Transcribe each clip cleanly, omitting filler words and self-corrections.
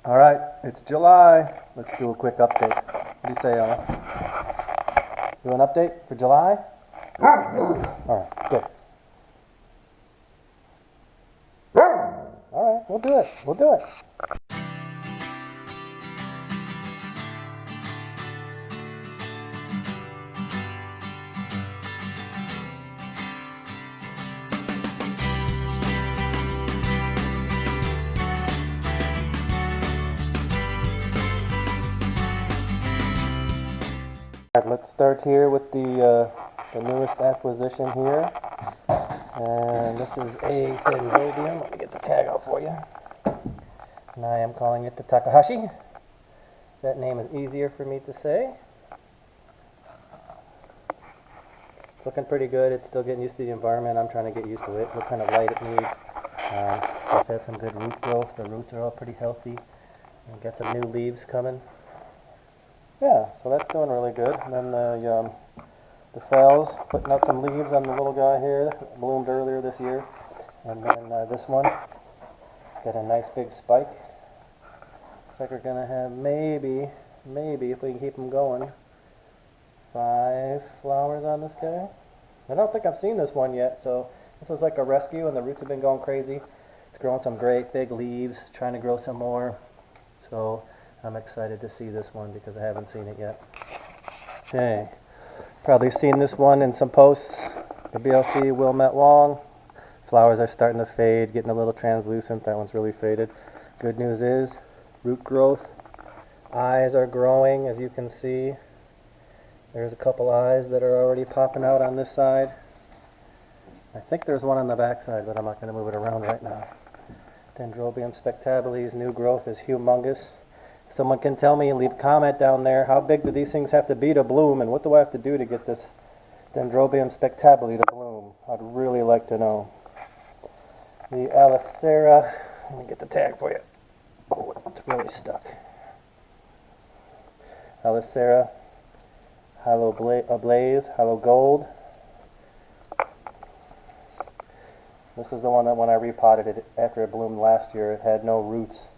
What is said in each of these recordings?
All right, it's July. Let's do a quick update. What do you say, Ella? Do an update for July? All right, good. All right, we'll do it. We'll do it. All right, let's start here with the newest acquisition here. And this is a Dendrobium. Let me get the tag out for you. And I am calling it the Takahashi. That name is easier for me to say. It's looking pretty good. It's still getting used to the environment. I'm trying to get used to it, what kind of light it needs. Does have some good root growth. The roots are all pretty healthy. And got some new leaves coming. Yeah, so that's doing really good. And then the fells, putting out some leaves on the little guy here that bloomed earlier this year. And then this one, it's got a nice big spike. Looks like we're gonna have maybe if we can keep them going, 5 flowers on this guy. I don't think I've seen this one yet, so this was like a rescue and the roots have been going crazy. It's growing some great big leaves, trying to grow some more. So I'm excited to see this one because I haven't seen it yet. Okay, probably seen this one in some posts. The BLC Wilmette Wong. Flowers are starting to fade, getting a little translucent. That one's really faded. Good news is root growth. Eyes are growing, as you can see. There's a couple eyes that are already popping out on this side. I think there's one on the back side, but I'm not going to move it around right now. Dendrobium spectabilis new growth is humongous. Someone can tell me, leave a comment down there, how big do these things have to be to bloom, and what do I have to do to get this Dendrobium spectabile to bloom? I'd really like to know. The Alicera, let me get the tag for you. Oh, it's really stuck. Alicera, Halo Blaze, Halo Gold. This is the one that when I repotted it after it bloomed last year, it had no roots.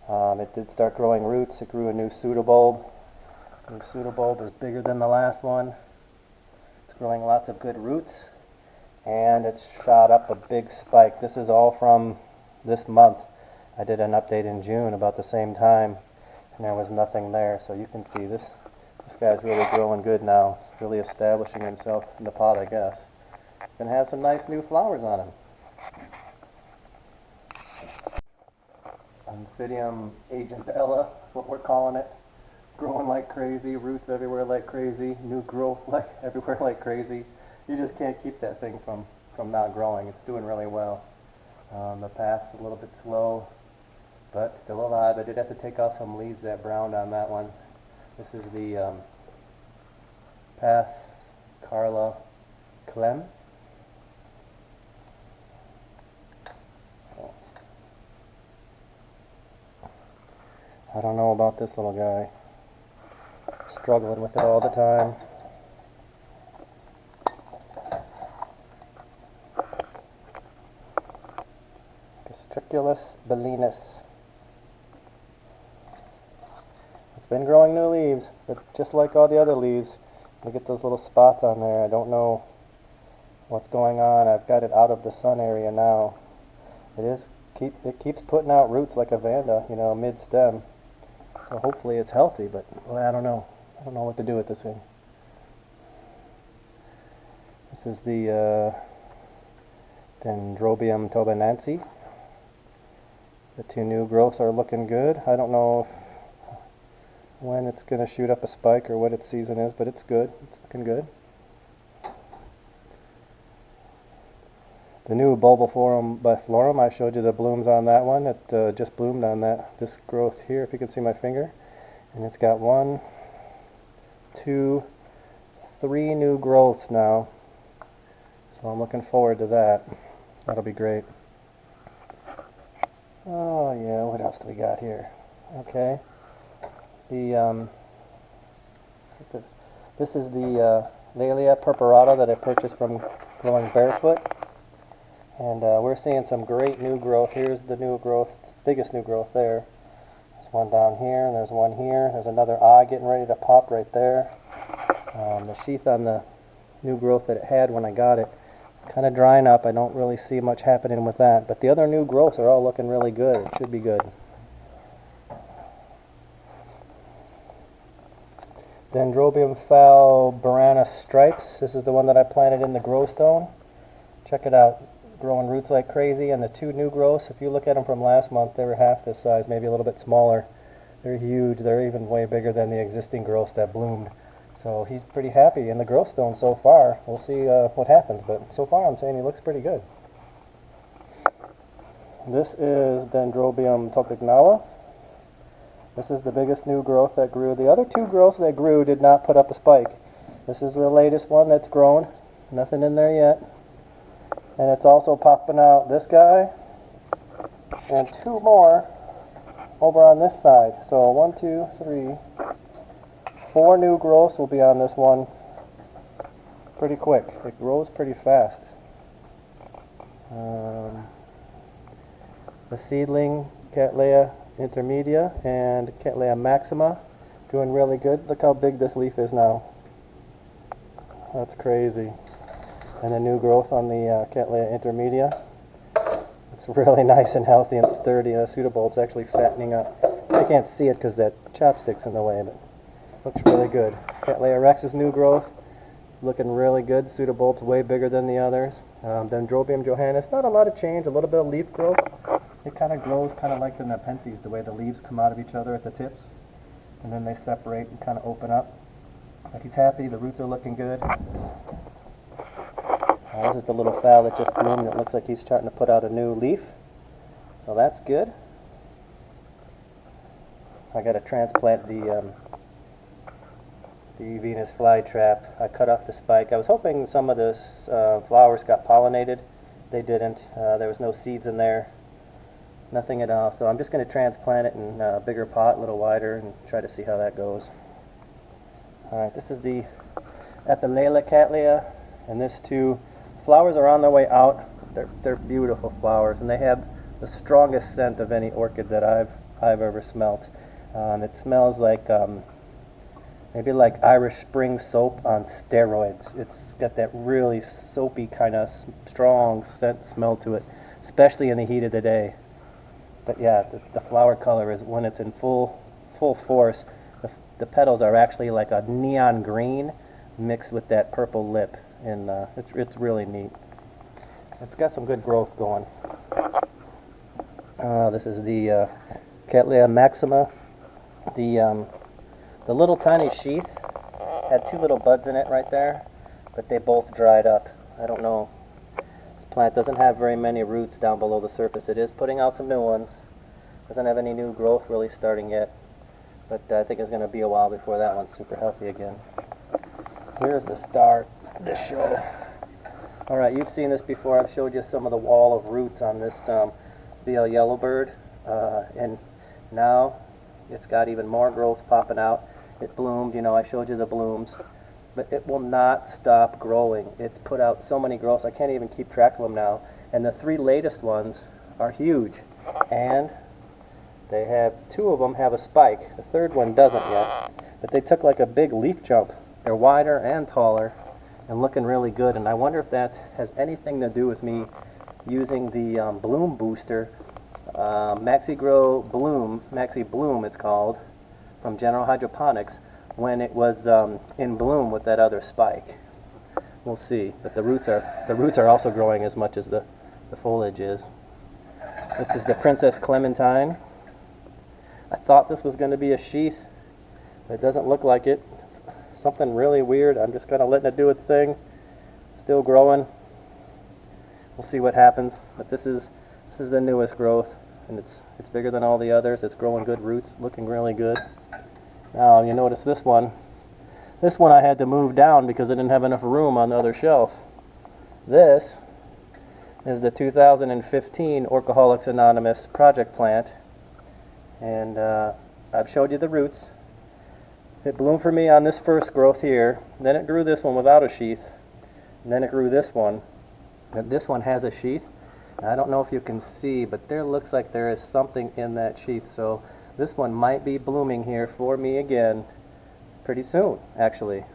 It did start growing roots. It grew a new pseudobulb. The new pseudobulb is bigger than the last one. It's growing lots of good roots. And it's shot up a big spike. This is all from this month. I did an update in June about the same time, and there was nothing there. So you can see this guy's really growing good now. He's really establishing himself in the pot, I guess. Gonna have some nice new flowers on him. Oncidium Agent Ella is what we're calling it. Growing like crazy, roots everywhere like crazy, new growth like everywhere like crazy. You just can't keep that thing from not growing. It's doing really well. The path's a little bit slow, but still alive. I did have to take off some leaves that browned on that one. This is the Path Carla Clem. I don't know about this little guy. Struggling with it all the time. Gastriculus bellinus. It's been growing new leaves, but just like all the other leaves, look at those little spots on there. I don't know what's going on. I've got it out of the sun area now. It keeps putting out roots like a vanda, mid-stem. So hopefully it's healthy, but I don't know. I don't know what to do with this thing. This is the Dendrobium tobinense. The 2 new growths are looking good. I don't know when it's going to shoot up a spike or what its season is, but it's good. It's looking good. The new Bulbophorum biflorum, I showed you the blooms on that one. It just bloomed on this growth here, if you can see my finger. And it's got 1, 2, 3 new growths now. So I'm looking forward to that. That'll be great. Oh yeah, what else do we got here? Okay. This is the Laelia purpurata that I purchased from Growing Barefoot. And we're seeing some great new growth. Here's the new growth, biggest new growth there. There's one down here, and there's one here. There's another eye getting ready to pop right there. The sheath on the new growth that it had when I got it, it's kind of drying up. I don't really see much happening with that, but the other new growths are all looking really good. It should be good. Dendrobium falbarana stripes. This is the one that I planted in the grow stone. Check it out, growing roots like crazy. And the two new growths, if you look at them from last month, they were half this size, maybe a little bit smaller. They're huge. They're even way bigger than the existing growths that bloomed. So he's pretty happy in the grow stone so far. We'll see what happens, but so far I'm saying he looks pretty good. This is Dendrobium topignala. This is the biggest new growth that grew. The other two growths that grew did not put up a spike. This is the latest one that's grown. Nothing in there yet. And it's also popping out this guy and two more over on this side. So 1, 2, 3, 4 new growths will be on this one pretty quick. It grows pretty fast. The seedling Cattleya intermedia and Cattleya maxima doing really good. Look how big this leaf is now. That's crazy. And the new growth on the Cattleya intermedia. It's really nice and healthy and sturdy. The pseudobulb's actually fattening up. I can't see it because that chopstick's in the way, but looks really good. Cattleya rex's new growth, looking really good. Pseudobulb's way bigger than the others. Dendrobium johannes, not a lot of change, a little bit of leaf growth. It kind of grows kind of like the nepenthes, the way the leaves come out of each other at the tips, and then they separate and kind of open up. But he's happy, the roots are looking good. This is the little phal that just bloomed. It looks like he's starting to put out a new leaf, so that's good. I got to transplant the Venus flytrap. I cut off the spike. I was hoping some of the flowers got pollinated. They didn't. There was no seeds in there. Nothing at all. So I'm just going to transplant it in a bigger pot, a little wider, and try to see how that goes. Alright, this is the Epilela Cattleya, and this too. Flowers are on their way out. They're beautiful flowers, and they have the strongest scent of any orchid that I've ever smelt. It smells like maybe like Irish Spring soap on steroids. It's got that really soapy kind of strong scent smell to it, especially in the heat of the day. But yeah, the flower color is, when it's in full force, the petals are actually like a neon green mixed with that purple lip, and it's really neat. It's got some good growth going. This is the Cattleya maxima. The little tiny sheath had 2 little buds in it right there, but they both dried up. I don't know. This plant doesn't have very many roots down below the surface. It is putting out some new ones. Doesn't have any new growth really starting yet, but I think it's going to be a while before that one's super healthy again. Here's the star of this show. Alright, you've seen this before. I've showed you some of the wall of roots on this BL Yellowbird, and now it's got even more growth popping out. It bloomed, you know, I showed you the blooms, but it will not stop growing. It's put out so many growths, I can't even keep track of them now. And the 3 latest ones are huge, and they have 2 of them have a spike. The 3rd one doesn't yet, but they took like a big leaf jump. They're wider and taller and looking really good, and I wonder if that has anything to do with me using the bloom booster, Maxi Bloom it's called, from General Hydroponics, when it was in bloom with that other spike. We'll see, but the roots are also growing as much as the foliage is. This is the Princess Clementine. I thought this was going to be a sheath, but it doesn't look like it. It's something really weird. I'm just kind of letting it do its thing. It's still growing. We'll see what happens. But this is the newest growth, and it's bigger than all the others. It's growing good roots, looking really good. Now you notice this one. This one I had to move down because I didn't have enough room on the other shelf. This is the 2015 Orcaholics Anonymous project plant, and I've showed you the roots. It bloomed for me on this first growth here, then it grew this one without a sheath, and then it grew this one. And this one has a sheath. I don't know if you can see, but there looks like there is something in that sheath. So This one might be blooming here for me again pretty soon, actually.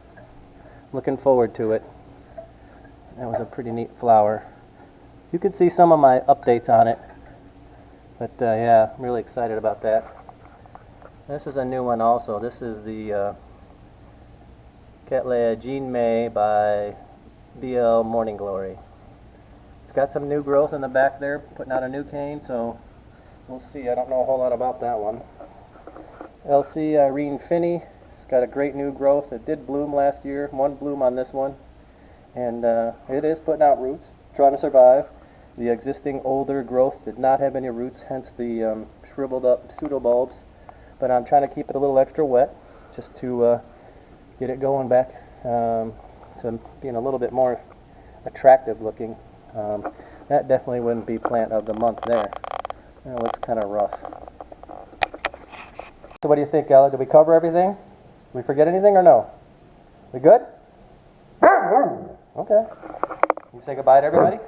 Looking forward to it. That was a pretty neat flower. You can see some of my updates on it. But yeah, I'm really excited about that. This is a new one also. This is the Cattleya Jean May by BL Morning Glory. It's got some new growth in the back there, putting out a new cane, so we'll see. I don't know a whole lot about that one. LC Irene Finney. It's got a great new growth. It did bloom last year. One bloom on this one. And it is putting out roots, trying to survive. The existing older growth did not have any roots, hence the shriveled up pseudobulbs. But I'm trying to keep it a little extra wet, just to get it going back to being a little bit more attractive looking. That definitely wouldn't be plant of the month there. That looks kind of rough. So what do you think, Ella? Did we cover everything? Did we forget anything or no? We good? Okay. You say goodbye to everybody?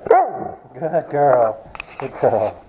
Good girl. Good girl.